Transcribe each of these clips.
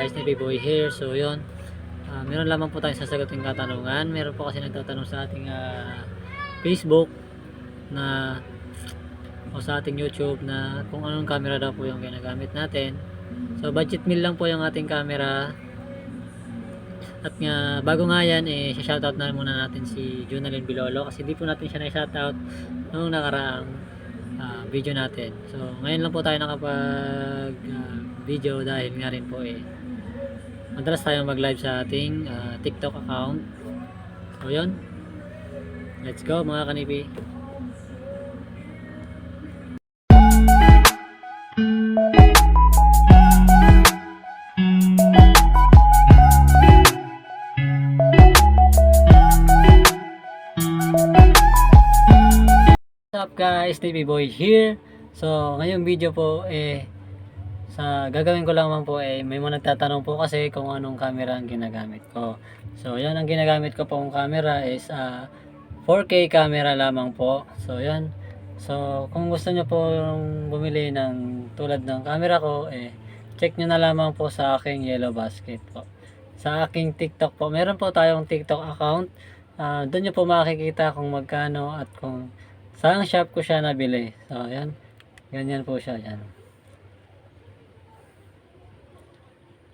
Guys, ni Boy here. So yun, meron lamang po tayong sasagutin katanungan. Meron po kasi nagtatanong sa ating Facebook na o sa ating YouTube na kung anong camera daw po yung ginagamit natin. So budget meal lang po yung ating camera. At nga bago nga yan, shoutout na muna natin si Junalyn Bilolo kasi di po natin siya na-shoutout noong nakaraang video natin. So ngayon lang po tayo nakapag video dahil nga rin po madalas tayong mag-live sa ating TikTok account. So yun, let's go mga kanipi. What's up guys, TV Boy here. So ngayong video po sa gagawin ko lamang po may mga nagtatanong po kasi kung anong camera ang ginagamit ko. So yan, ang ginagamit ko pong camera is 4K camera lamang po. So yan. So kung gusto nyo po bumili ng tulad ng camera ko, check nyo na lamang po sa aking Yellow Basket po. Sa aking TikTok po, meron po tayong TikTok account. Doon nyo po makikita kung magkano at kung saan shop ko siya nabili. So yan, ganyan po siya yan.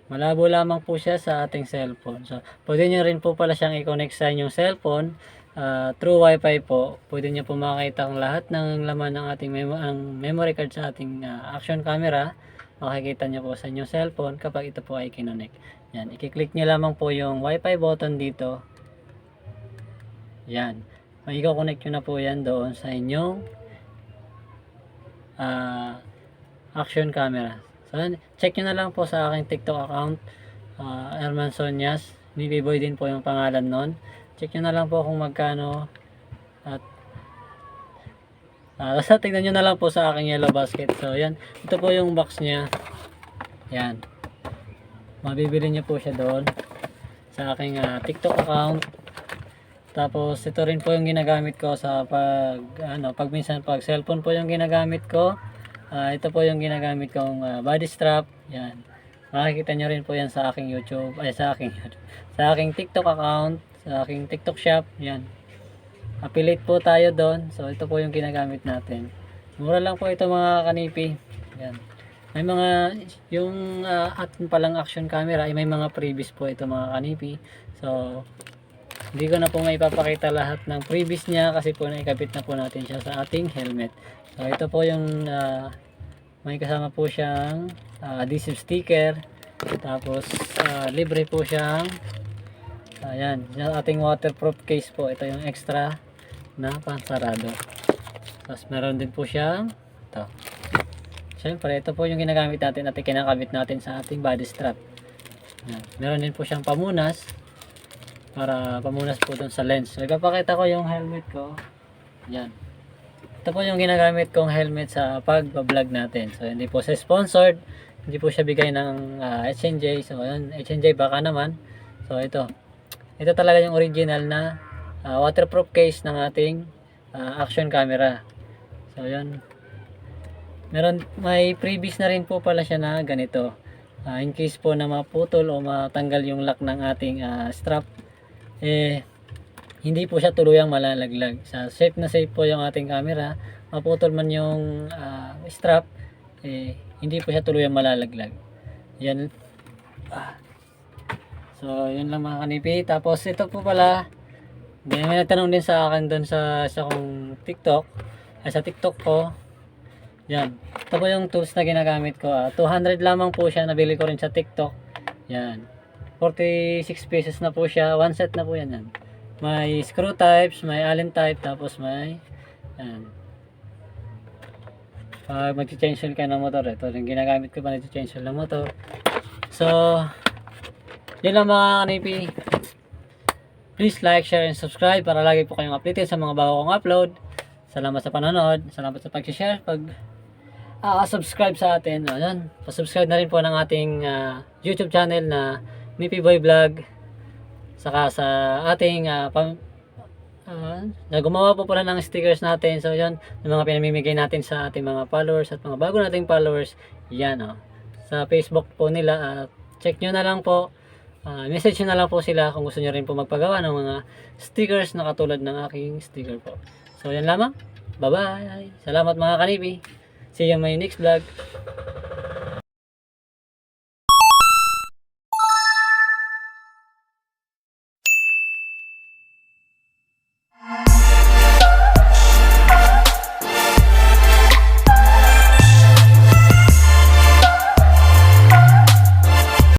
Malabo lamang po siya sa ating cellphone. So, pwede nyo rin po pala siyang i-connect sa inyong cellphone through wifi po. Pwede nyo po makita ang lahat ng laman ng ating memory card sa ating action camera. Makikita nyo po sa inyong cellphone kapag ito po ay kinonect. Yan, i-click nyo lamang po yung wifi button dito. Yan. I-connect nyo na po yan doon sa inyong action camera. So, check nyo na lang po sa aking TikTok account, Erman Sonyas. Baby Boy din po yung pangalan nun. Check nyo na lang po kung magkano. At basta tignan nyo na lang po sa aking Yellow Basket. So yan, ito po yung box nya. Yan, mabibili nyo po siya doon sa aking TikTok account. Tapos ito rin po yung ginagamit ko sa pag minsan pag cellphone po yung ginagamit ko. Ito po yung ginagamit kong body strap. Yan. Makikita nyo rin po yan sa aking YouTube. Sa aking TikTok account. Sa aking TikTok shop. Yan. Affiliate po tayo doon. So ito po yung ginagamit natin. Mura lang po ito mga kanipi. Yan. May mga yung atin palang action camera ay may mga previous po ito mga kanipi. So hindi ko na po maipapakita lahat ng previous niya kasi po naikabit na po natin siya sa ating helmet. So ito po yung may kasama po siyang adhesive sticker. Tapos libre po siyang ayan, yung ating waterproof case po. Ito yung extra na pansarado. Tapos meron din po siyang ito. Siyempre ito po yung ginagamit natin at kinakabit natin sa ating body strap. Ayan. Meron din po siyang pamunas para pamunas po dun sa lens. So ipapakita ko yung helmet ko. Yan. Ito po yung ginagamit kong helmet sa pag-vlog natin. So hindi po siya sponsored, hindi po siya bigay ng H&J. So yun, H&J baka naman. So ito talaga yung original na waterproof case ng ating action camera. So yun, may previous na rin po pala siya na ganito. In case po na maputol o matanggal yung lock ng ating strap, hindi po siya tuluyang malalaglag. Safe na safe po yung ating camera. Maputol man yung strap, hindi po siya tuluyang malalaglag. Yan. So yun lang mga kanipi. Tapos ito po pala, may nagtanong din sa akin doon sa kong TikTok, sa TikTok ko. Yan, ito po yung tools na ginagamit ko. 200 lamang po siya, nabili ko rin sa TikTok. Yan, 46 pesos na po siya. One set na po yan. May screw types, may allen type, tapos may yan. Pag mag-change oil ka ng motor, ito yung ginagamit ko pa nag-change oil ng motor. So yun lang mga kanipi. Please like, share, and subscribe para lagi po kayong updated sa mga bago kong upload. Salamat sa panonood, salamat sa pag-share, subscribe sa atin. Ayan, pa-subscribe na rin po ng ating YouTube channel na Mipi Boy Vlog. Saka sa ating gumawa po pala ng stickers natin. So yan, yung mga pinamimigay natin sa ating mga followers at mga bago nating followers. Yan sa Facebook po nila at check nyo na lang po. Message nyo na lang po sila kung gusto nyo rin po magpagawa ng mga stickers na katulad ng aking sticker po. So yan lamang. Bye bye. Salamat mga kanibi. See you in my next vlog.